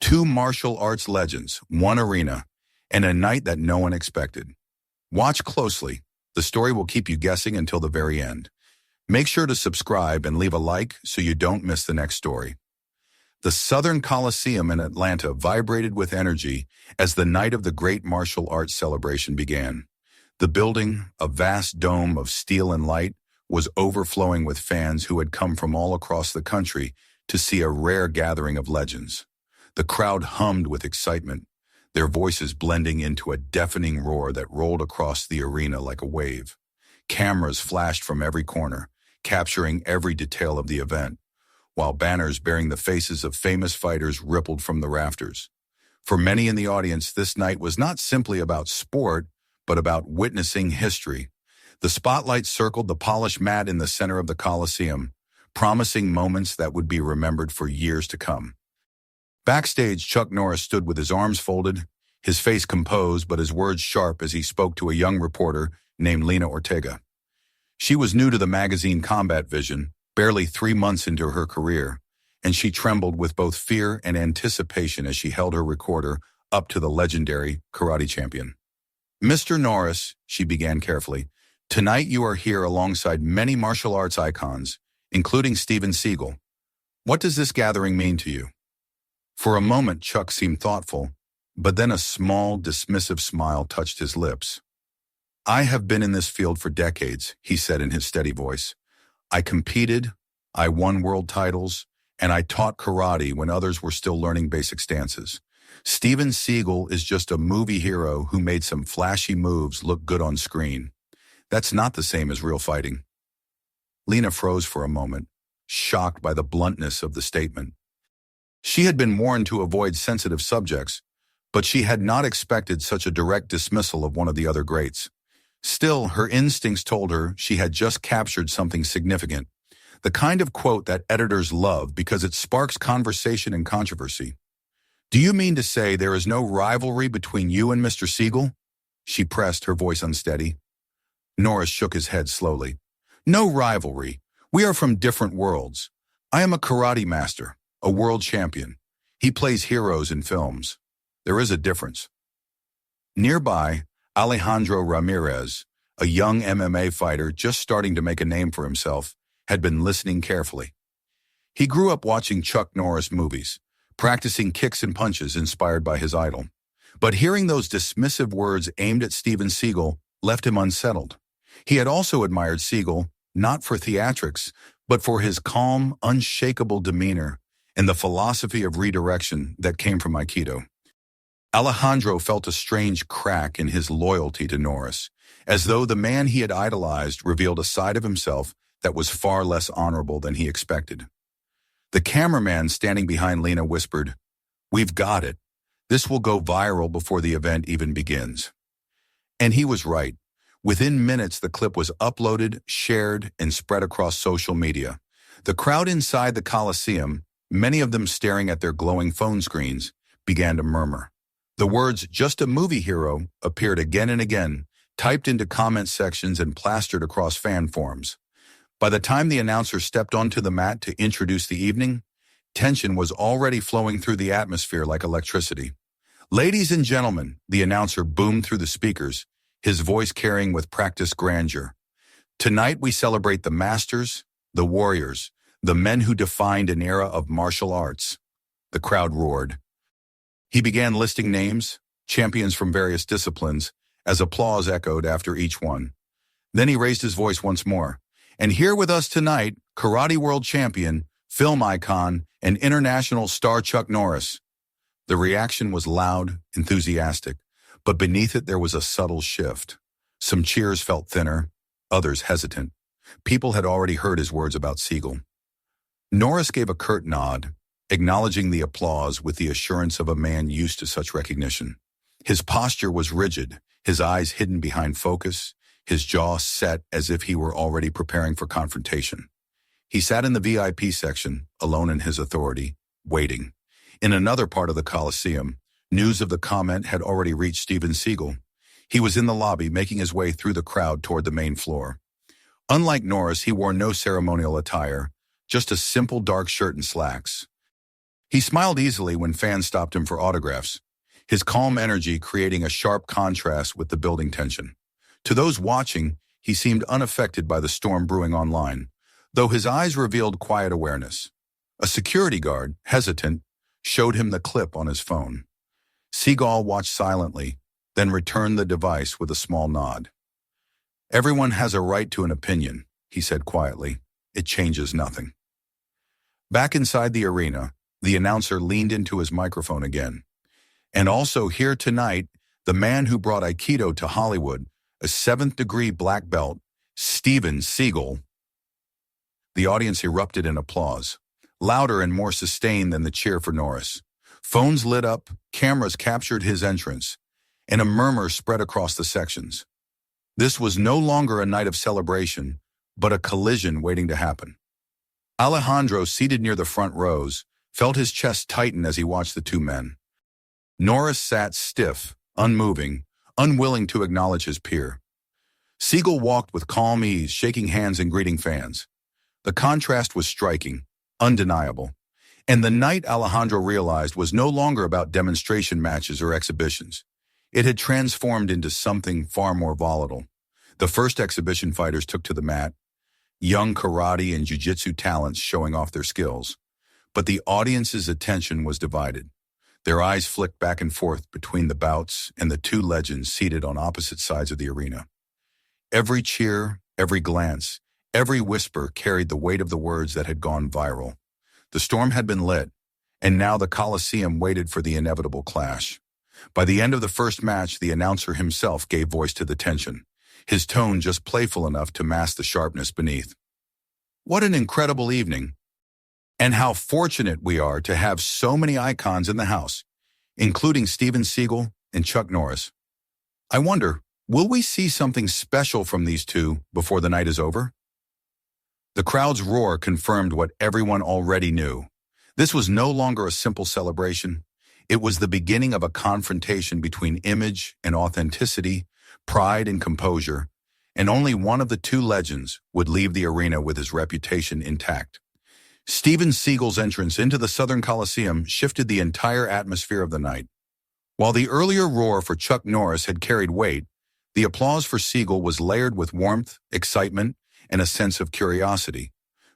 Two martial arts legends, one arena, and a night that no one expected. Watch closely. The story will keep you guessing until the very end. Make sure to subscribe and leave a like so you don't miss the next story. The Southern Coliseum in Atlanta vibrated with energy as the night of the great martial arts celebration began. The building, a vast dome of steel and light, was overflowing with fans who had come from all across the country to see a rare gathering of legends. The crowd hummed with excitement, their voices blending into a deafening roar that rolled across the arena like a wave. Cameras flashed from every corner, capturing every detail of the event, while banners bearing the faces of famous fighters rippled from the rafters. For many in the audience, this night was not simply about sport, but about witnessing history. The spotlight circled the polished mat in the center of the Coliseum, promising moments that would be remembered for years to come. Backstage, Chuck Norris stood with his arms folded, his face composed but his words sharp as he spoke to a young reporter named Lena Ortega. She was new to the magazine Combat Vision, barely 3 months into her career, and she trembled with both fear and anticipation as she held her recorder up to the legendary karate champion. "Mr. Norris," she began carefully, "tonight you are here alongside many martial arts icons, including Steven Seagal. What does this gathering mean to you?" For a moment, Chuck seemed thoughtful, but then a small, dismissive smile touched his lips. "I have been in this field for decades," he said in his steady voice. "I competed, I won world titles, and I taught karate when others were still learning basic stances. Steven Seagal is just a movie hero who made some flashy moves look good on screen. That's not the same as real fighting." Lena froze for a moment, shocked by the bluntness of the statement. She had been warned to avoid sensitive subjects, but she had not expected such a direct dismissal of one of the other greats. Still, her instincts told her she had just captured something significant, the kind of quote that editors love because it sparks conversation and controversy. "Do you mean to say there is no rivalry between you and Mr. Seagal?" She pressed, her voice unsteady. Norris shook his head slowly. "No rivalry. We are from different worlds. I am a karate master, a world champion. He plays heroes in films. There is a difference." Nearby, Alejandro Ramirez, a young MMA fighter just starting to make a name for himself, had been listening carefully. He grew up watching Chuck Norris movies, practicing kicks and punches inspired by his idol. But hearing those dismissive words aimed at Steven Seagal left him unsettled. He had also admired Seagal, not for theatrics, but for his calm, unshakable demeanor and the philosophy of redirection that came from Aikido. Alejandro felt a strange crack in his loyalty to Norris, as though the man he had idolized revealed a side of himself that was far less honorable than he expected. The cameraman standing behind Lena whispered, "We've got it. This will go viral before the event even begins." And he was right. Within minutes, the clip was uploaded, shared, and spread across social media. The crowd inside the Coliseum, many of them staring at their glowing phone screens, began to murmur. The words, "just a movie hero," appeared again and again, typed into comment sections and plastered across fan forums. By the time the announcer stepped onto the mat to introduce the evening, tension was already flowing through the atmosphere like electricity. "Ladies and gentlemen," the announcer boomed through the speakers, his voice carrying with practiced grandeur. "Tonight we celebrate the masters, the warriors, the men who defined an era of martial arts." The crowd roared. He began listing names, champions from various disciplines, as applause echoed after each one. Then he raised his voice once more. "And here with us tonight, karate world champion, film icon, and international star Chuck Norris." The reaction was loud, enthusiastic, but beneath it there was a subtle shift. Some cheers felt thinner, others hesitant. People had already heard his words about Seagal. Norris gave a curt nod, acknowledging the applause with the assurance of a man used to such recognition. His posture was rigid, his eyes hidden behind focus, his jaw set as if he were already preparing for confrontation. He sat in the VIP section, alone in his authority, waiting. In another part of the Coliseum, news of the comment had already reached Steven Seagal. He was in the lobby, making his way through the crowd toward the main floor. Unlike Norris, he wore no ceremonial attire, just a simple dark shirt and slacks. He smiled easily when fans stopped him for autographs, his calm energy creating a sharp contrast with the building tension. To those watching, he seemed unaffected by the storm brewing online, though his eyes revealed quiet awareness. A security guard, hesitant, showed him the clip on his phone. Seagal watched silently, then returned the device with a small nod. "Everyone has a right to an opinion," he said quietly. "It changes nothing." Back inside the arena, the announcer leaned into his microphone again. "And also here tonight, the man who brought Aikido to Hollywood, a 7th-degree black belt, Steven Seagal." The audience erupted in applause, louder and more sustained than the cheer for Norris. Phones lit up, cameras captured his entrance, and a murmur spread across the sections. This was no longer a night of celebration, but a collision waiting to happen. Alejandro, seated near the front rows, felt his chest tighten as he watched the two men. Norris sat stiff, unmoving, unwilling to acknowledge his peer. Seagal walked with calm ease, shaking hands and greeting fans. The contrast was striking, undeniable. And the night, Alejandro realized, was no longer about demonstration matches or exhibitions. It had transformed into something far more volatile. The first exhibition fighters took to the mat, young karate and jiu-jitsu talents showing off their skills. But the audience's attention was divided. Their eyes flicked back and forth between the bouts and the two legends seated on opposite sides of the arena. Every cheer, every glance, every whisper carried the weight of the words that had gone viral. The storm had been lit, and now the Coliseum waited for the inevitable clash. By the end of the first match, the announcer himself gave voice to the tension, his tone just playful enough to mask the sharpness beneath. "What an incredible evening, and how fortunate we are to have so many icons in the house, including Steven Seagal and Chuck Norris. I wonder, will we see something special from these two before the night is over?" The crowd's roar confirmed what everyone already knew. This was no longer a simple celebration. It was the beginning of a confrontation between image and authenticity, pride and composure, and only one of the two legends would leave the arena with his reputation intact. Steven Seagal's entrance into the Southern Coliseum shifted the entire atmosphere of the night. While the earlier roar for Chuck Norris had carried weight, the applause for Seagal was layered with warmth, excitement, and a sense of curiosity.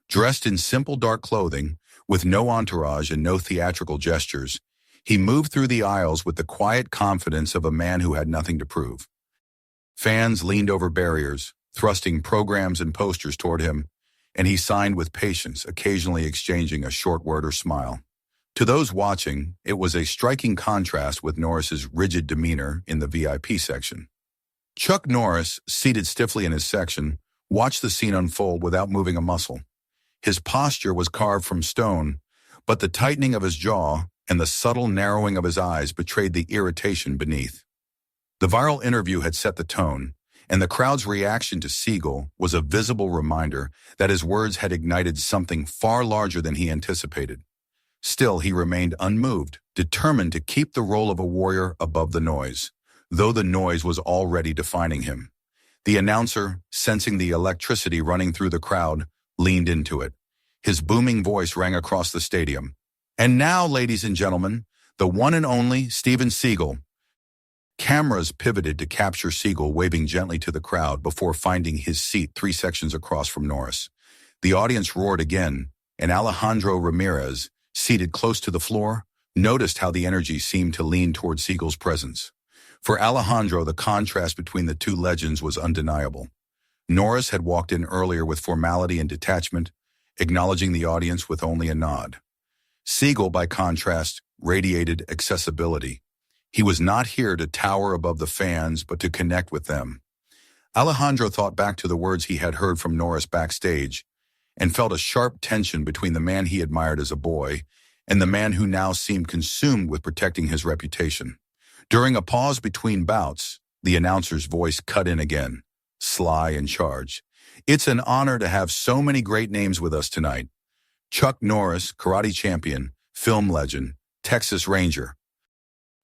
Dressed in simple dark clothing, with no entourage and no theatrical gestures, he moved through the aisles with the quiet confidence of a man who had nothing to prove. Fans leaned over barriers, thrusting programs and posters toward him, and he signed with patience, occasionally exchanging a short word or smile. To those watching, it was a striking contrast with Norris's rigid demeanor in the VIP section. Chuck Norris, seated stiffly in his section, watched the scene unfold without moving a muscle. His posture was carved from stone, but the tightening of his jaw and the subtle narrowing of his eyes betrayed the irritation beneath. The viral interview had set the tone, and the crowd's reaction to Seagal was a visible reminder that his words had ignited something far larger than he anticipated. Still, he remained unmoved, determined to keep the role of a warrior above the noise, though the noise was already defining him. The announcer, sensing the electricity running through the crowd, leaned into it. His booming voice rang across the stadium. "And now, ladies and gentlemen, the one and only Steven Seagal." Cameras pivoted to capture Seagal waving gently to the crowd before finding his seat 3 sections across from Norris. The audience roared again, and Alejandro Ramirez, seated close to the floor, noticed how the energy seemed to lean toward Seagal's presence. For Alejandro, the contrast between the two legends was undeniable. Norris had walked in earlier with formality and detachment, acknowledging the audience with only a nod. Seagal, by contrast, radiated accessibility. He was not here to tower above the fans, but to connect with them. Alejandro thought back to the words he had heard from Norris backstage and felt a sharp tension between the man he admired as a boy and the man who now seemed consumed with protecting his reputation. During a pause between bouts, the announcer's voice cut in again, sly and charged. "It's an honor to have so many great names with us tonight. Chuck Norris, karate champion, film legend, Texas Ranger.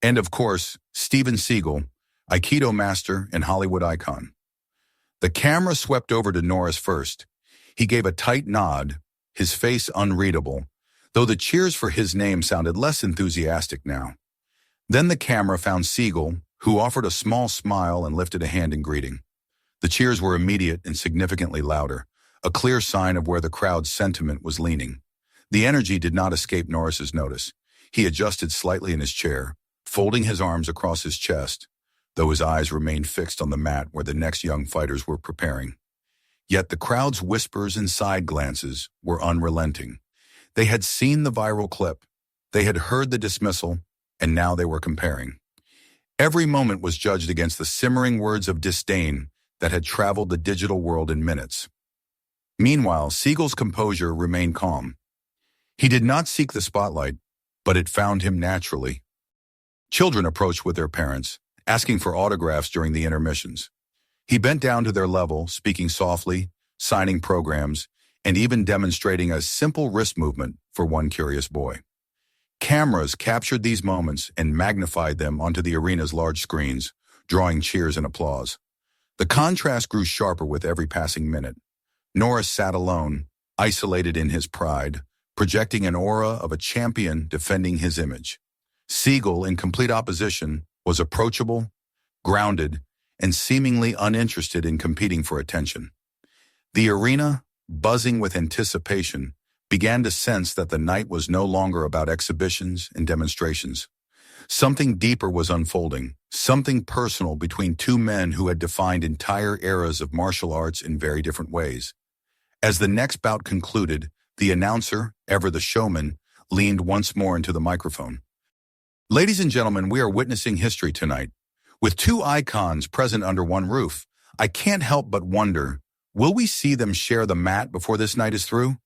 And of course, Steven Seagal, Aikido master and Hollywood icon." The camera swept over to Norris first. He gave a tight nod, his face unreadable, though the cheers for his name sounded less enthusiastic now. Then the camera found Seagal, who offered a small smile and lifted a hand in greeting. The cheers were immediate and significantly louder, a clear sign of where the crowd's sentiment was leaning. The energy did not escape Norris's notice. He adjusted slightly in his chair, folding his arms across his chest, though his eyes remained fixed on the mat where the next young fighters were preparing. Yet the crowd's whispers and side glances were unrelenting. They had seen the viral clip, they had heard the dismissal, and now they were comparing. Every moment was judged against the simmering words of disdain that had traveled the digital world in minutes. Meanwhile, Seagal's composure remained calm. He did not seek the spotlight, but it found him naturally. Children approached with their parents, asking for autographs during the intermissions. He bent down to their level, speaking softly, signing programs, and even demonstrating a simple wrist movement for one curious boy. Cameras captured these moments and magnified them onto the arena's large screens, drawing cheers and applause. The contrast grew sharper with every passing minute. Norris sat alone, isolated in his pride, projecting an aura of a champion defending his image. Seagal, in complete opposition, was approachable, grounded, and seemingly uninterested in competing for attention. The arena, buzzing with anticipation, began to sense that the night was no longer about exhibitions and demonstrations. Something deeper was unfolding, something personal between two men who had defined entire eras of martial arts in very different ways. As the next bout concluded, the announcer, ever the showman, leaned once more into the microphone. Ladies and gentlemen, we are witnessing history tonight. With two icons present under one roof, I can't help but wonder, will we see them share the mat before this night is through?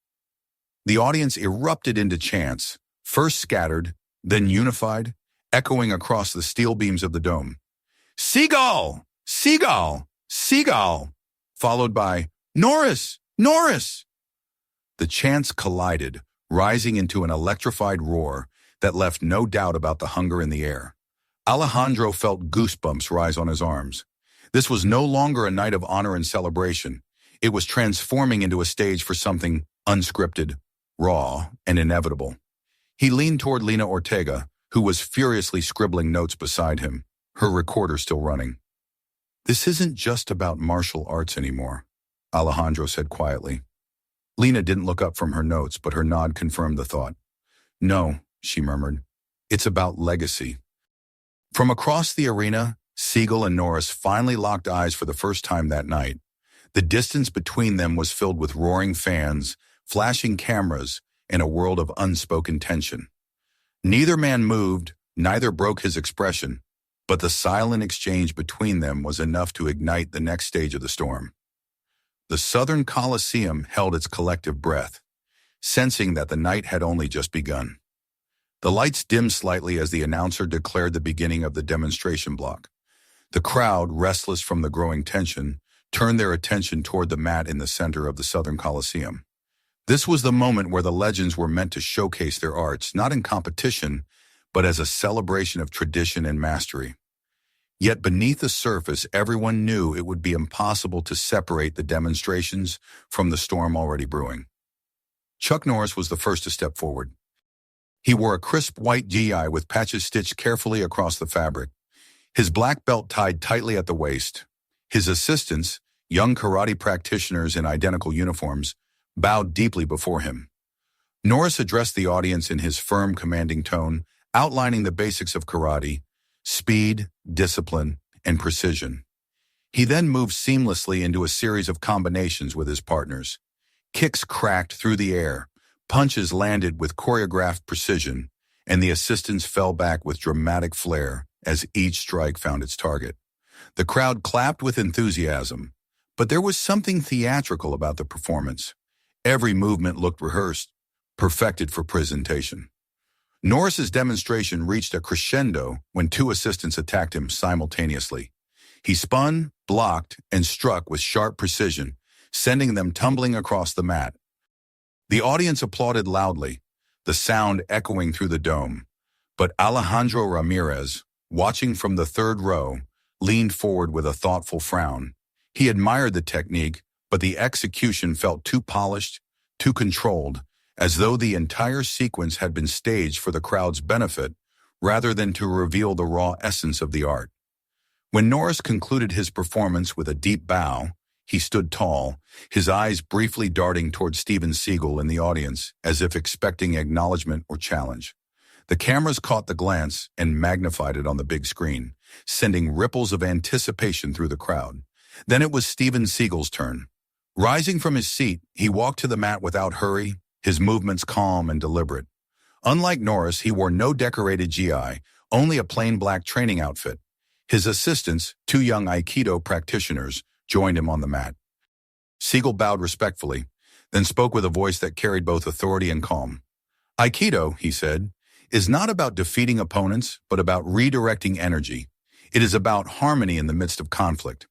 The audience erupted into chants, first scattered, then unified, echoing across the steel beams of the dome. Seagal! Seagal! Seagal! Followed by, Norris! Norris! The chants collided, rising into an electrified roar that left no doubt about the hunger in the air. Alejandro felt goosebumps rise on his arms. This was no longer a night of honor and celebration. It was transforming into a stage for something unscripted, raw, and inevitable. He leaned toward Lina Ortega, who was furiously scribbling notes beside him, her recorder still running. This isn't just about martial arts anymore, Alejandro said quietly. Lina didn't look up from her notes, but her nod confirmed the thought. No, she murmured. It's about legacy. From across the arena, Seagal and Norris finally locked eyes for the first time that night. The distance between them was filled with roaring fans, flashing cameras, and a world of unspoken tension. Neither man moved, neither broke his expression, but the silent exchange between them was enough to ignite the next stage of the storm. The Southern Coliseum held its collective breath, sensing that the night had only just begun. The lights dimmed slightly as the announcer declared the beginning of the demonstration block. The crowd, restless from the growing tension, turned their attention toward the mat in the center of the Southern Coliseum. This was the moment where the legends were meant to showcase their arts, not in competition, but as a celebration of tradition and mastery. Yet beneath the surface, everyone knew it would be impossible to separate the demonstrations from the storm already brewing. Chuck Norris was the first to step forward. He wore a crisp white GI with patches stitched carefully across the fabric, his black belt tied tightly at the waist. His assistants, young karate practitioners in identical uniforms, bowed deeply before him. Norris addressed the audience in his firm, commanding tone, outlining the basics of karate: speed, discipline, and precision. He then moved seamlessly into a series of combinations with his partners. Kicks cracked through the air, punches landed with choreographed precision, and the assistants fell back with dramatic flair as each strike found its target. The crowd clapped with enthusiasm, but there was something theatrical about the performance. Every movement looked rehearsed, perfected for presentation. Norris's demonstration reached a crescendo when two assistants attacked him simultaneously. He spun, blocked, and struck with sharp precision, sending them tumbling across the mat. The audience applauded loudly, the sound echoing through the dome. But Alejandro Ramirez, watching from the third row, leaned forward with a thoughtful frown. He admired the technique, but the execution felt too polished, too controlled, as though the entire sequence had been staged for the crowd's benefit rather than to reveal the raw essence of the art. When Norris concluded his performance with a deep bow, he stood tall, his eyes briefly darting toward Steven Seagal in the audience, as if expecting acknowledgement or challenge. The cameras caught the glance and magnified it on the big screen, sending ripples of anticipation through the crowd. Then it was Steven Seagal's turn. Rising from his seat, he walked to the mat without hurry, his movements calm and deliberate. Unlike Norris, he wore no decorated GI, only a plain black training outfit. His assistants, two young Aikido practitioners, joined him on the mat. Seagal bowed respectfully, then spoke with a voice that carried both authority and calm. Aikido, he said, is not about defeating opponents, but about redirecting energy. It is about harmony in the midst of conflict.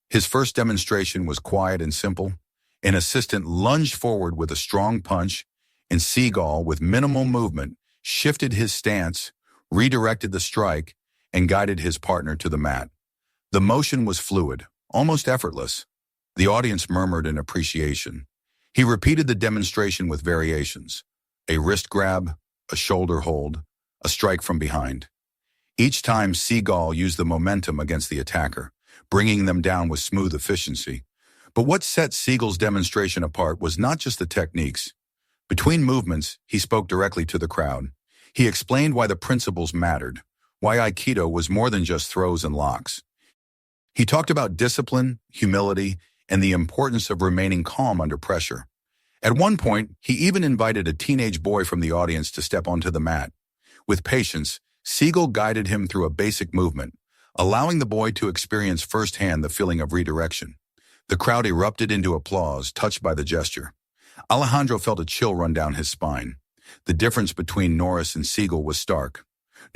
His first demonstration was quiet and simple. An assistant lunged forward with a strong punch, and Seagal, with minimal movement, shifted his stance, redirected the strike, and guided his partner to the mat. The motion was fluid, almost effortless. The audience murmured in appreciation. He repeated the demonstration with variations: a wrist grab, a shoulder hold, a strike from behind. Each time Seagal used the momentum against the attacker, bringing them down with smooth efficiency. But what set Seagal's demonstration apart was not just the techniques. Between movements, he spoke directly to the crowd. He explained why the principles mattered, why Aikido was more than just throws and locks. He talked about discipline, humility, and the importance of remaining calm under pressure. At one point, he even invited a teenage boy from the audience to step onto the mat. With patience, Seagal guided him through a basic movement, allowing the boy to experience firsthand the feeling of redirection. The crowd erupted into applause, touched by the gesture. Alejandro felt a chill run down his spine. The difference between Norris and Seagal was stark.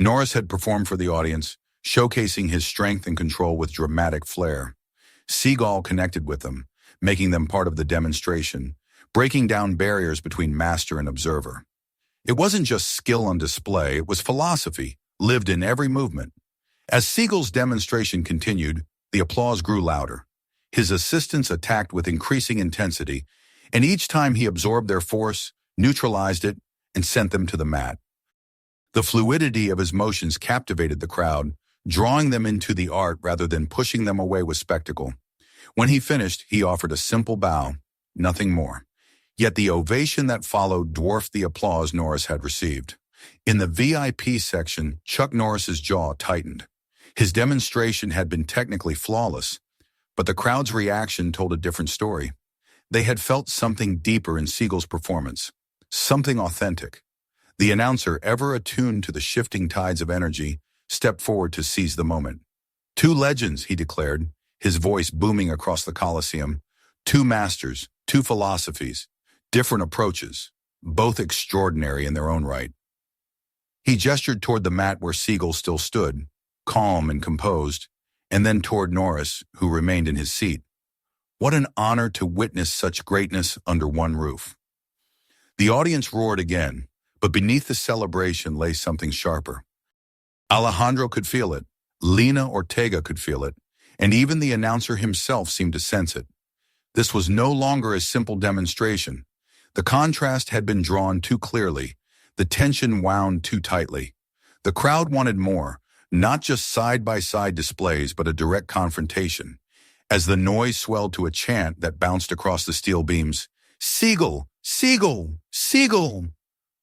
Norris had performed for the audience, showcasing his strength and control with dramatic flair. Seagal connected with them, making them part of the demonstration, breaking down barriers between master and observer. It wasn't just skill on display, it was philosophy, lived in every movement. As Seagal's demonstration continued, the applause grew louder. His assistants attacked with increasing intensity, and each time he absorbed their force, neutralized it, and sent them to the mat. The fluidity of his motions captivated the crowd, drawing them into the art rather than pushing them away with spectacle. When he finished, he offered a simple bow, nothing more. Yet the ovation that followed dwarfed the applause Norris had received. In the VIP section, Chuck Norris's jaw tightened. His demonstration had been technically flawless, but the crowd's reaction told a different story. They had felt something deeper in Seagal's performance, something authentic. The announcer, ever attuned to the shifting tides of energy, stepped forward to seize the moment. Two legends, he declared, his voice booming across the Coliseum. Two masters, two philosophies, different approaches, both extraordinary in their own right. He gestured toward the mat where Seagal still stood, calm and composed, and then toward Norris, who remained in his seat. What an honor to witness such greatness under one roof. The audience roared again, but beneath the celebration lay something sharper. Alejandro could feel it, Lena Ortega could feel it, and even the announcer himself seemed to sense it. This was no longer a simple demonstration. The contrast had been drawn too clearly, the tension wound too tightly. The crowd wanted more, not just side-by-side displays, but a direct confrontation. As the noise swelled to a chant that bounced across the steel beams, "Seagal! Seagal! Seagal!"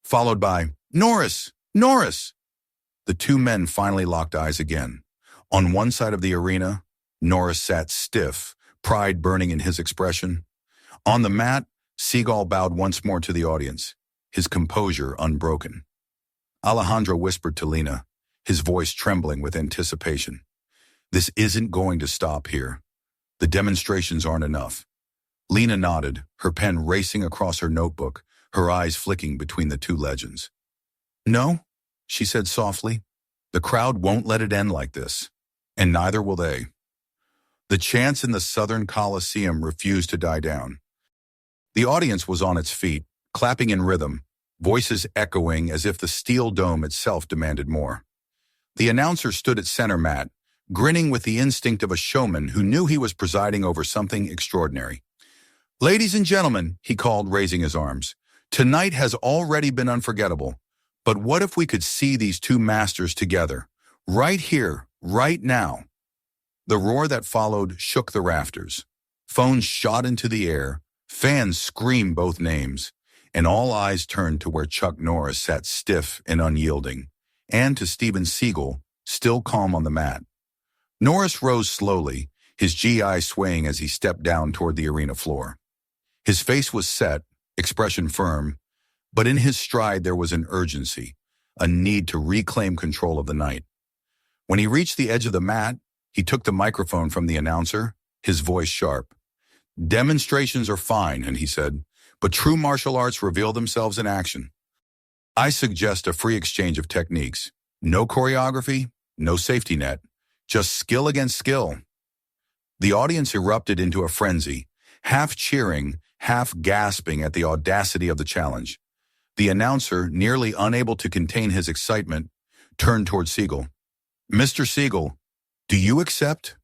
followed by, "Norris! Norris!" The two men finally locked eyes again. On one side of the arena, Norris sat stiff, pride burning in his expression. On the mat, Seagal bowed once more to the audience, his composure unbroken. Alejandro whispered to Lena, his voice trembling with anticipation. "This isn't going to stop here. The demonstrations aren't enough." Lena nodded, her pen racing across her notebook, her eyes flicking between the two legends. "No," she said softly, "the crowd won't let it end like this, and neither will they." The chants in the Southern Coliseum refused to die down. The audience was on its feet, clapping in rhythm, voices echoing as if the steel dome itself demanded more. The announcer stood at center mat, grinning with the instinct of a showman who knew he was presiding over something extraordinary. "Ladies and gentlemen," he called, raising his arms, Tonight has already been unforgettable, but what if we could see these two masters together, right here, right now? The roar that followed shook the rafters. Phones shot into the air, fans screamed both names, and all eyes turned to where Chuck Norris sat stiff and unyielding, and to Steven Seagal, still calm on the mat. Norris rose slowly, his GI swaying as he stepped down toward the arena floor. His face was set, expression firm, but in his stride there was an urgency, a need to reclaim control of the night. When he reached the edge of the mat, he took the microphone from the announcer, his voice sharp. "Demonstrations are fine," and he said, "but true martial arts reveal themselves in action. I suggest a free exchange of techniques. No choreography, no safety net, just skill against skill." The audience erupted into a frenzy, half cheering, half gasping at the audacity of the challenge. The announcer, nearly unable to contain his excitement, turned toward Seagal. "Mr. Seagal, do you accept?"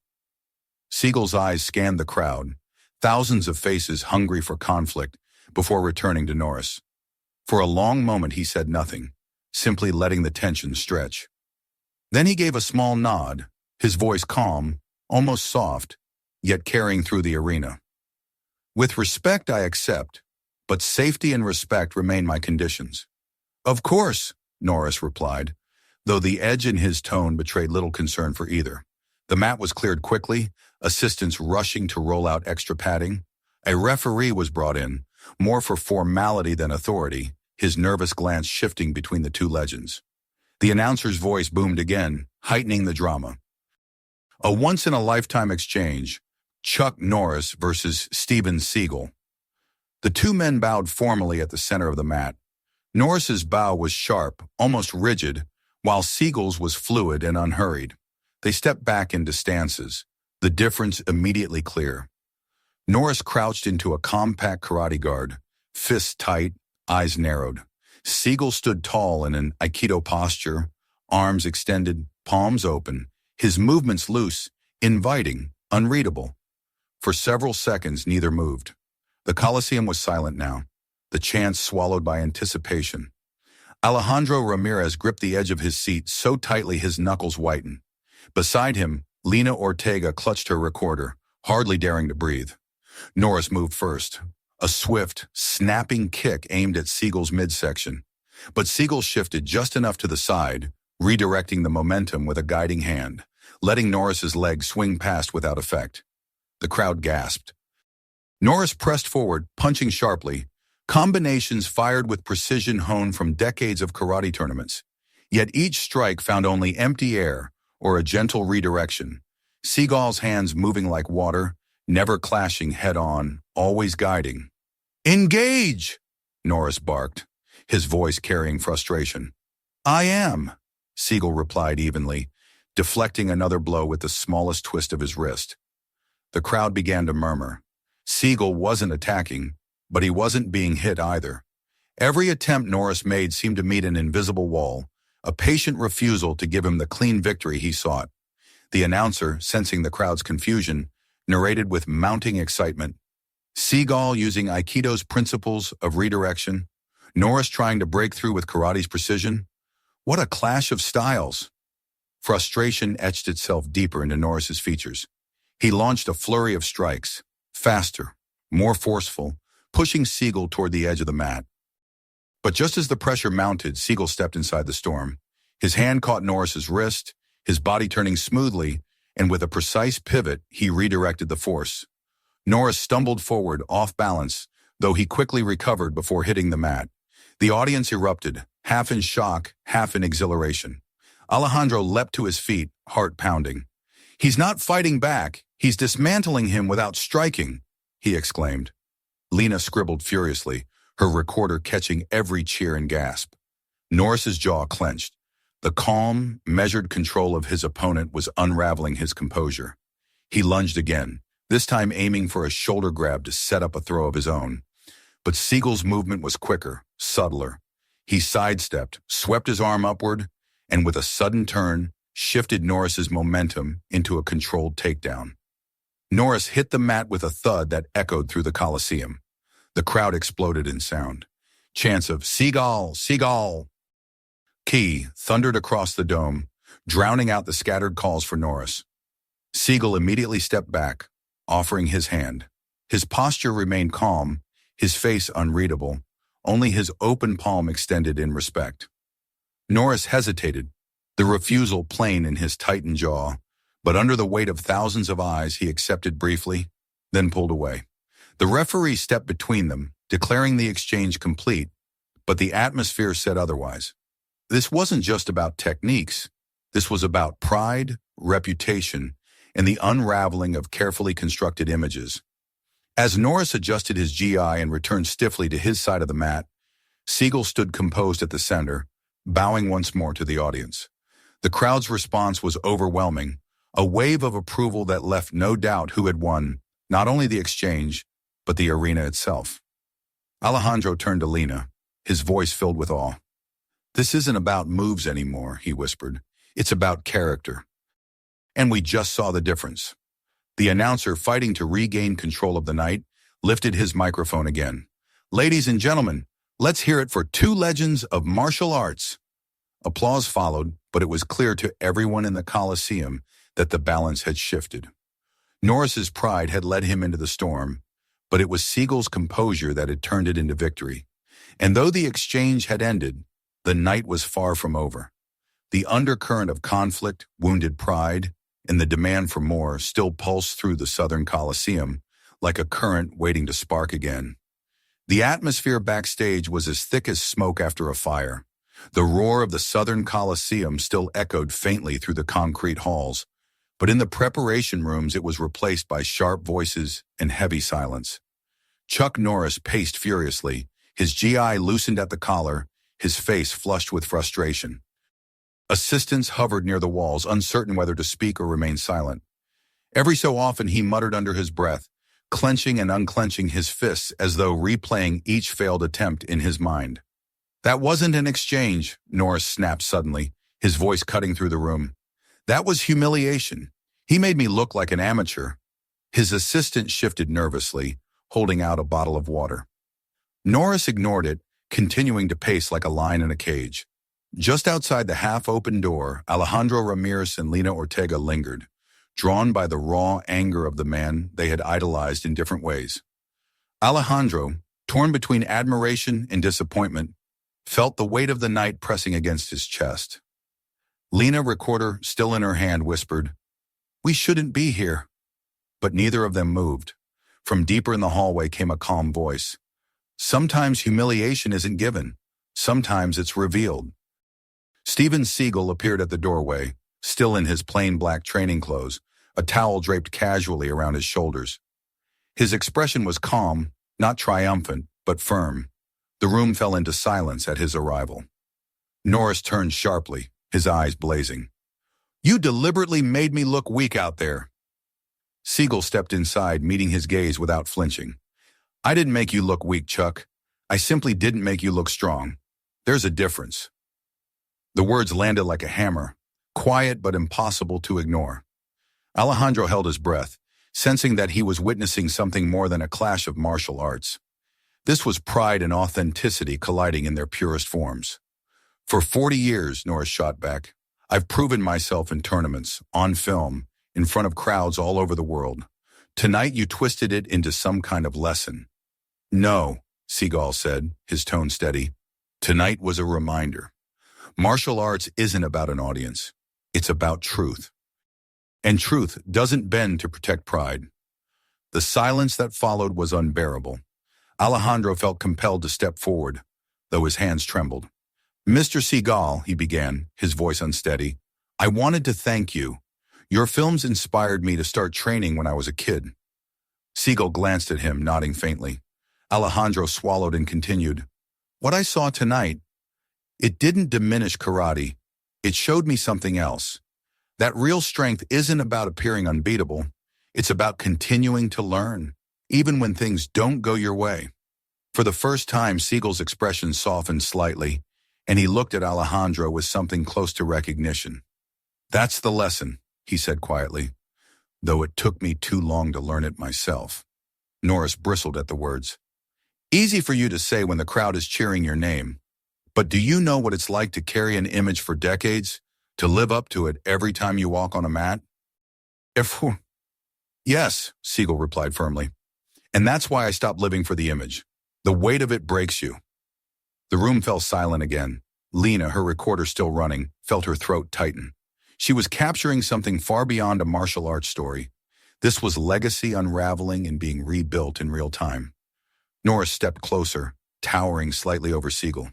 Seagal's eyes scanned the crowd, thousands of faces hungry for conflict, before returning to Norris. For a long moment he said nothing, simply letting the tension stretch. Then he gave a small nod, his voice calm, almost soft, yet carrying through the arena. "With respect, I accept, but safety and respect remain my conditions." "Of course," Norris replied, though the edge in his tone betrayed little concern for either. The mat was cleared quickly, assistants rushing to roll out extra padding. A referee was brought in, more for formality than authority, his nervous glance shifting between the two legends. The announcer's voice boomed again, heightening the drama. A once-in-a-lifetime exchange, Chuck Norris versus Steven Seagal. The two men bowed formally at the center of the mat. Norris's bow was sharp, almost rigid, while Seagal's was fluid and unhurried. They stepped back into stances, the difference immediately clear. Norris crouched into a compact karate guard, fists tight, eyes narrowed. Seagal stood tall in an Aikido posture, arms extended, palms open, his movements loose, inviting, unreadable. For several seconds, neither moved. The Coliseum was silent now, the chants swallowed by anticipation. Alejandro Ramirez gripped the edge of his seat so tightly his knuckles whitened. Beside him, Lena Ortega clutched her recorder, hardly daring to breathe. Norris moved first, a swift, snapping kick aimed at Seagal's midsection. But Seagal shifted just enough to the side, redirecting the momentum with a guiding hand, letting Norris's leg swing past without effect. The crowd gasped. Norris pressed forward, punching sharply, combinations fired with precision honed from decades of karate tournaments. Yet each strike found only empty air or a gentle redirection. Seagal's hands moving like water, never clashing head-on, always guiding. "Engage!" Norris barked, his voice carrying frustration. "I am," Seagal replied evenly, deflecting another blow with the smallest twist of his wrist. The crowd began to murmur. Seagal wasn't attacking, but he wasn't being hit either. Every attempt Norris made seemed to meet an invisible wall, a patient refusal to give him the clean victory he sought. The announcer, sensing the crowd's confusion, narrated with mounting excitement. Seagal using Aikido's principles of redirection, Norris trying to break through with karate's precision. What a clash of styles! Frustration etched itself deeper into Norris's features. He launched a flurry of strikes, faster, more forceful, pushing Seagal toward the edge of the mat. But just as the pressure mounted, Seagal stepped inside the storm. His hand caught Norris's wrist, his body turning smoothly, and with a precise pivot, he redirected the force. Norris stumbled forward, off balance, though he quickly recovered before hitting the mat. The audience erupted, half in shock, half in exhilaration. Alejandro leapt to his feet, heart pounding. "He's not fighting back, he's dismantling him without striking," he exclaimed. Lena scribbled furiously, her recorder catching every cheer and gasp. Norris's jaw clenched. The calm, measured control of his opponent was unraveling his composure. He lunged again, this time aiming for a shoulder grab to set up a throw of his own. But Seagal's movement was quicker, subtler. He sidestepped, swept his arm upward, and with a sudden turn, shifted Norris's momentum into a controlled takedown. Norris hit the mat with a thud that echoed through the Coliseum. The crowd exploded in sound. Chants of "Seagal, Seagal" key thundered across the dome, drowning out the scattered calls for Norris. Seagal immediately stepped back, offering his hand. His posture remained calm, his face unreadable, only his open palm extended in respect. Norris hesitated, the refusal plain in his tightened jaw, but under the weight of thousands of eyes he accepted briefly, then pulled away. The referee stepped between them, declaring the exchange complete, but the atmosphere said otherwise. This wasn't just about techniques. This was about pride, reputation, and the unraveling of carefully constructed images. As Norris adjusted his GI and returned stiffly to his side of the mat, Seagal stood composed at the center, bowing once more to the audience. The crowd's response was overwhelming, a wave of approval that left no doubt who had won, not only the exchange, but the arena itself. Alejandro turned to Lena, his voice filled with awe. "This isn't about moves anymore," he whispered. "It's about character." And we just saw the difference. The announcer, fighting to regain control of the night, lifted his microphone again. "Ladies and gentlemen, let's hear it for two legends of martial arts." Applause followed, but it was clear to everyone in the Coliseum that the balance had shifted. Norris's pride had led him into the storm, but it was Seagal's composure that had turned it into victory. And though the exchange had ended, the night was far from over. The undercurrent of conflict, wounded pride, and the demand for more still pulsed through the Southern Coliseum, like a current waiting to spark again. The atmosphere backstage was as thick as smoke after a fire. The roar of the Southern Coliseum still echoed faintly through the concrete halls, but in the preparation rooms it was replaced by sharp voices and heavy silence. Chuck Norris paced furiously, his GI loosened at the collar, his face flushed with frustration. Assistants hovered near the walls, uncertain whether to speak or remain silent. Every so often he muttered under his breath, clenching and unclenching his fists as though replaying each failed attempt in his mind. "That wasn't an exchange," Norris snapped suddenly, his voice cutting through the room. "That was humiliation. He made me look like an amateur." His assistant shifted nervously, holding out a bottle of water. Norris ignored it, continuing to pace like a lion in a cage. Just outside the half-open door, Alejandro Ramirez and Lena Ortega lingered, drawn by the raw anger of the man they had idolized in different ways. Alejandro, torn between admiration and disappointment, felt the weight of the night pressing against his chest. Lena, recorder still in her hand, whispered, "We shouldn't be here." But neither of them moved. From deeper in the hallway came a calm voice. "Sometimes humiliation isn't given. Sometimes it's revealed." Steven Seagal appeared at the doorway, still in his plain black training clothes, a towel draped casually around his shoulders. His expression was calm, not triumphant, but firm. The room fell into silence at his arrival. Norris turned sharply, his eyes blazing. "You deliberately made me look weak out there." Seagal stepped inside, meeting his gaze without flinching. "I didn't make you look weak, Chuck. I simply didn't make you look strong. There's a difference." The words landed like a hammer, quiet but impossible to ignore. Alejandro held his breath, sensing that he was witnessing something more than a clash of martial arts. This was pride and authenticity colliding in their purest forms. "For 40 years, Norris shot back, I've proven myself in tournaments, on film, in front of crowds all over the world. Tonight you twisted it into some kind of lesson." "No," Seagal said, his tone steady. "Tonight was a reminder. Martial arts isn't about an audience. It's about truth. And truth doesn't bend to protect pride." The silence that followed was unbearable. Alejandro felt compelled to step forward, though his hands trembled. "Mr. Seagal," he began, his voice unsteady, "I wanted to thank you. Your films inspired me to start training when I was a kid." Seagal glanced at him, nodding faintly. Alejandro swallowed and continued, "What I saw tonight, it didn't diminish karate. It showed me something else. That real strength isn't about appearing unbeatable. It's about continuing to learn, even when things don't go your way." For the first time, Seagal's expression softened slightly, and he looked at Alejandro with something close to recognition. "That's the lesson," he said quietly, "though it took me too long to learn it myself." Norris bristled at the words. Easy for you to say when the crowd is cheering your name. But do you know what it's like to carry an image for decades? To live up to it every time you walk on a mat? If, yes, Siegel replied firmly. And that's why I stopped living for the image. The weight of it breaks you. The room fell silent again. Lena, her recorder still running, felt her throat tighten. She was capturing something far beyond a martial arts story. This was legacy unraveling and being rebuilt in real time. Norris stepped closer, towering slightly over Siegel.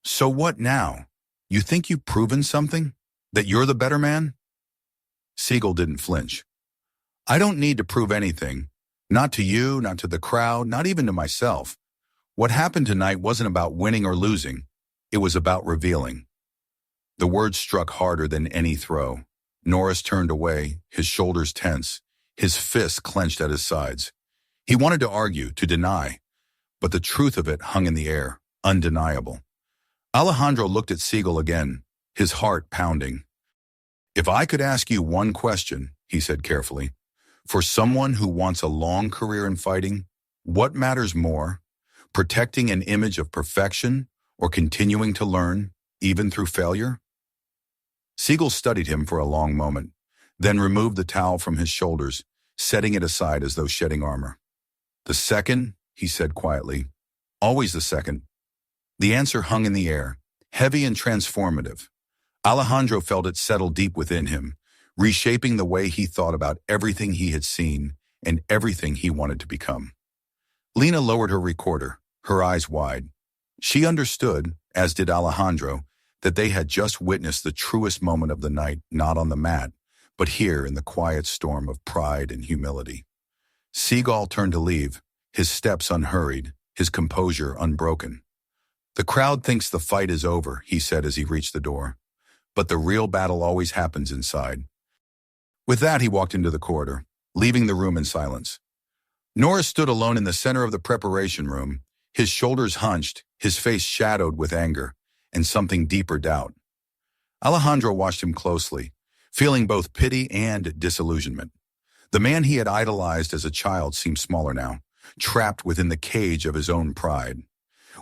So what now? You think you've proven something? That you're the better man? Siegel didn't flinch. I don't need to prove anything. Not to you, not to the crowd, not even to myself. What happened tonight wasn't about winning or losing. It was about revealing. The words struck harder than any throw. Norris turned away, his shoulders tense, his fists clenched at his sides. He wanted to argue, to deny, but the truth of it hung in the air, undeniable. Alejandro looked at Siegel again, his heart pounding. If I could ask you one question, he said carefully, for someone who wants a long career in fighting, what matters more, protecting an image of perfection or continuing to learn, even through failure? Siegel studied him for a long moment, then removed the towel from his shoulders, setting it aside as though shedding armor. The second, he said quietly, always the second. The answer hung in the air, heavy and transformative. Alejandro felt it settle deep within him, reshaping the way he thought about everything he had seen and everything he wanted to become. Lena lowered her recorder, her eyes wide. She understood, as did Alejandro, that they had just witnessed the truest moment of the night, not on the mat, but here in the quiet storm of pride and humility. Seagal turned to leave, his steps unhurried, his composure unbroken. The crowd thinks the fight is over, he said as he reached the door. But the real battle always happens inside. With that, he walked into the corridor, leaving the room in silence. Norris stood alone in the center of the preparation room, his shoulders hunched, his face shadowed with anger and something deeper doubt. Alejandro watched him closely, feeling both pity and disillusionment. The man he had idolized as a child seemed smaller now, trapped within the cage of his own pride.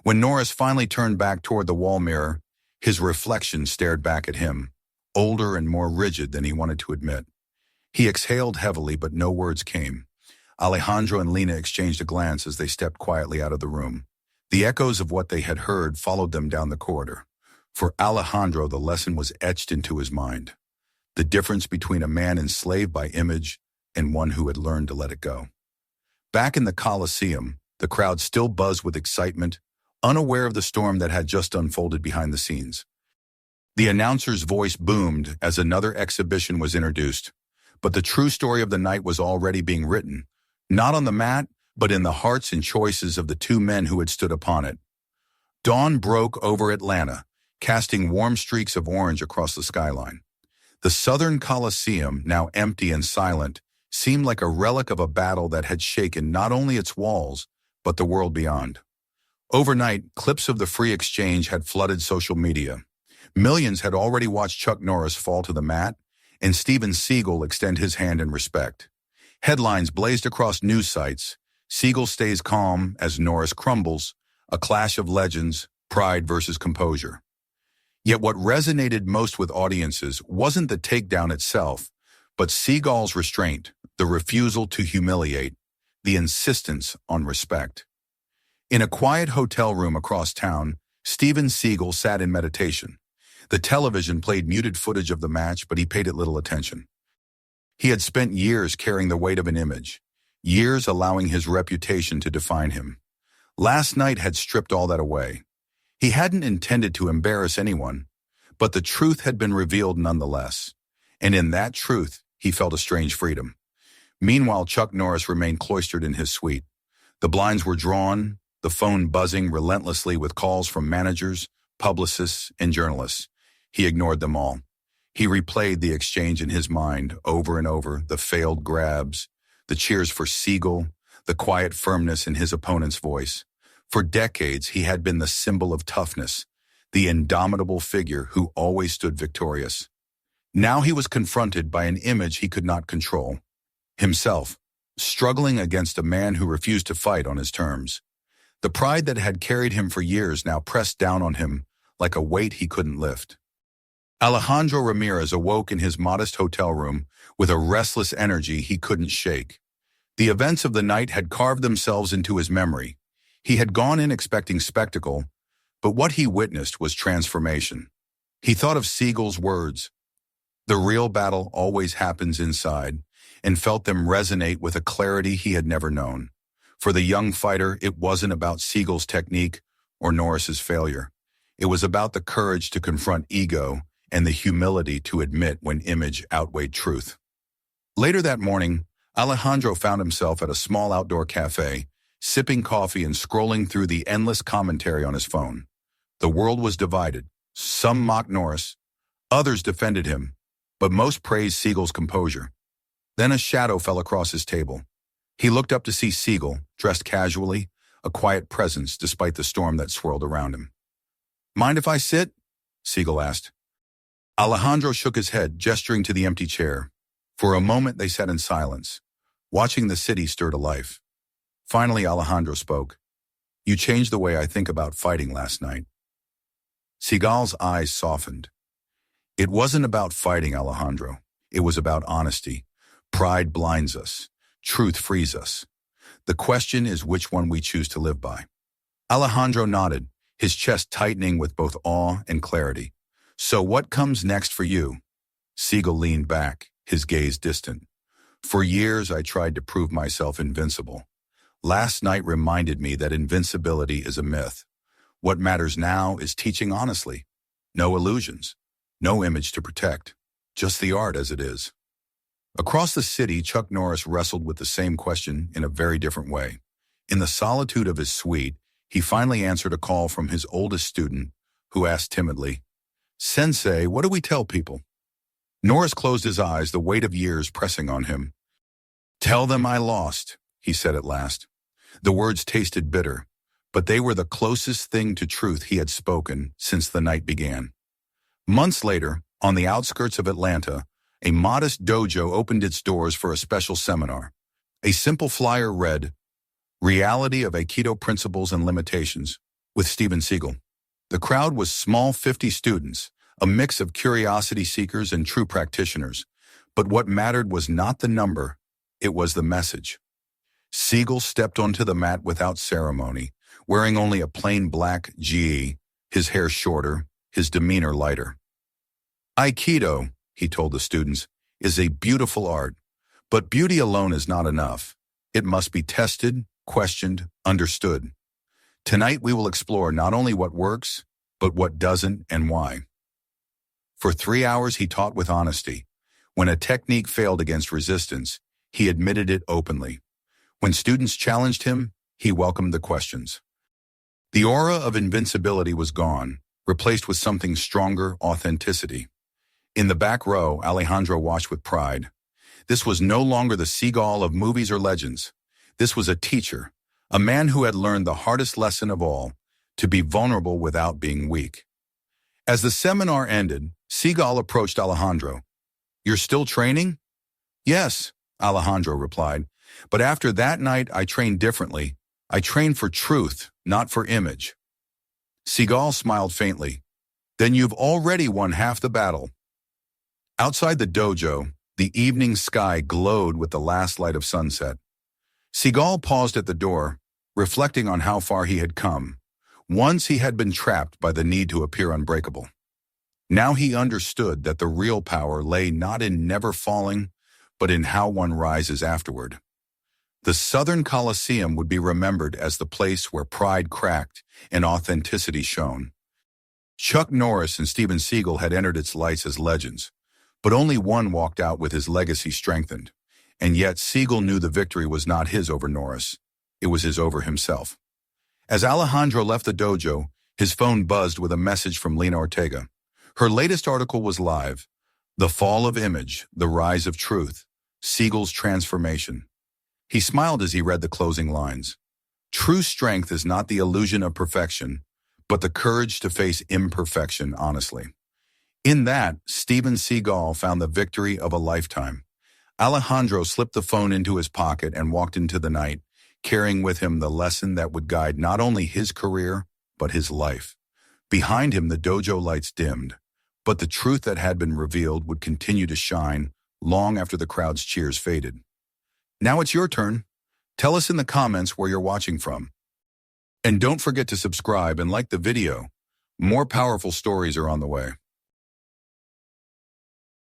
When Norris finally turned back toward the wall mirror, his reflection stared back at him, older and more rigid than he wanted to admit. He exhaled heavily, but no words came. Alejandro and Lena exchanged a glance as they stepped quietly out of the room. The echoes of what they had heard followed them down the corridor. For Alejandro, the lesson was etched into his mind. The difference between a man enslaved by image and one who had learned to let it go. Back in the Coliseum, the crowd still buzzed with excitement, unaware of the storm that had just unfolded behind the scenes. The announcer's voice boomed as another exhibition was introduced, but the true story of the night was already being written, not on the mat, but in the hearts and choices of the two men who had stood upon it. Dawn broke over Atlanta, casting warm streaks of orange across the skyline. The Southern Coliseum, now empty and silent, seemed like a relic of a battle that had shaken not only its walls, but the world beyond. Overnight, clips of the free exchange had flooded social media. Millions had already watched Chuck Norris fall to the mat, and Steven Seagal extend his hand in respect. Headlines blazed across news sites. Seagal stays calm as Norris crumbles, a clash of legends, pride versus composure. Yet what resonated most with audiences wasn't the takedown itself, but Seagal's restraint, the refusal to humiliate, the insistence on respect. In a quiet hotel room across town, Steven Seagal sat in meditation. The television played muted footage of the match, but he paid it little attention. He had spent years carrying the weight of an image, years allowing his reputation to define him. Last night had stripped all that away. He hadn't intended to embarrass anyone, but the truth had been revealed nonetheless. And in that truth, he felt a strange freedom. Meanwhile, Chuck Norris remained cloistered in his suite. The blinds were drawn, the phone buzzing relentlessly with calls from managers, publicists, and journalists. He ignored them all. He replayed the exchange in his mind over and over, the failed grabs, the cheers for Seagal, the quiet firmness in his opponent's voice. For decades, he had been the symbol of toughness, the indomitable figure who always stood victorious. Now he was confronted by an image he could not control. Himself, struggling against a man who refused to fight on his terms. The pride that had carried him for years now pressed down on him like a weight he couldn't lift. Alejandro Ramirez awoke in his modest hotel room with a restless energy he couldn't shake. The events of the night had carved themselves into his memory. He had gone in expecting spectacle, but what he witnessed was transformation. He thought of Seagal's words, "The real battle always happens inside," and felt them resonate with a clarity he had never known. For the young fighter, it wasn't about Seagal's technique or Norris's failure. It was about the courage to confront ego and the humility to admit when image outweighed truth. Later that morning, Alejandro found himself at a small outdoor cafe, sipping coffee and scrolling through the endless commentary on his phone. The world was divided. Some mocked Norris, others defended him, but most praised Seagal's composure. Then a shadow fell across his table. He looked up to see Seagal, dressed casually, a quiet presence despite the storm that swirled around him. "Mind if I sit?" Seagal asked. Alejandro shook his head, gesturing to the empty chair. For a moment they sat in silence, watching the city stir to life. Finally Alejandro spoke. "You changed the way I think about fighting last night." Seagal's eyes softened. "It wasn't about fighting, Alejandro. It was about honesty. Pride blinds us. Truth frees us. The question is which one we choose to live by." Alejandro nodded, his chest tightening with both awe and clarity. "So what comes next for you?" Seagal leaned back, his gaze distant. "For years I tried to prove myself invincible. Last night reminded me that invincibility is a myth. What matters now is teaching honestly. No illusions, no image to protect, just the art as it is." Across the city, Chuck Norris wrestled with the same question in a very different way. In the solitude of his suite, he finally answered a call from his oldest student, who asked timidly, "Sensei, what do we tell people?" Norris closed his eyes, the weight of years pressing on him. "Tell them I lost," he said at last. The words tasted bitter, but they were the closest thing to truth he had spoken since the night began. Months later, on the outskirts of Atlanta, a modest dojo opened its doors for a special seminar. A simple flyer read, "Reality of Aikido Principles and Limitations," with Steven Seagal. The crowd was small, 50 students, a mix of curiosity seekers and true practitioners. But what mattered was not the number, it was the message. Seagal stepped onto the mat without ceremony, wearing only a plain black gi, his hair shorter, his demeanor lighter. "Aikido," he told the students, "is a beautiful art, but beauty alone is not enough. It must be tested, questioned, understood. Tonight we will explore not only what works, but what doesn't and why." For 3 hours he taught with honesty. When a technique failed against resistance, he admitted it openly. When students challenged him, he welcomed the questions. The aura of invincibility was gone, replaced with something stronger, authenticity. In the back row, Alejandro watched with pride. This was no longer the Seagal of movies or legends. This was a teacher, a man who had learned the hardest lesson of all, to be vulnerable without being weak. As the seminar ended, Seagal approached Alejandro. "You're still training?" "Yes," Alejandro replied. "But after that night, I trained differently. I trained for truth, not for image." Seagal smiled faintly. "Then you've already won half the battle." Outside the dojo, the evening sky glowed with the last light of sunset. Seagal paused at the door, reflecting on how far he had come. Once he had been trapped by the need to appear unbreakable. Now he understood that the real power lay not in never falling, but in how one rises afterward. The Southern Coliseum would be remembered as the place where pride cracked and authenticity shone. Chuck Norris and Steven Seagal had entered its lights as legends, but only one walked out with his legacy strengthened. And yet Seagal knew the victory was not his over Norris. It was his over himself. As Alejandro left the dojo, his phone buzzed with a message from Lena Ortega. Her latest article was live. "The Fall of Image, the Rise of Truth, Seagal's Transformation." He smiled as he read the closing lines. "True strength is not the illusion of perfection, but the courage to face imperfection honestly." In that, Steven Seagal found the victory of a lifetime. Alejandro slipped the phone into his pocket and walked into the night, carrying with him the lesson that would guide not only his career, but his life. Behind him, the dojo lights dimmed, but the truth that had been revealed would continue to shine long after the crowd's cheers faded. Now it's your turn. Tell us in the comments where you're watching from. And don't forget to subscribe and like the video. More powerful stories are on the way.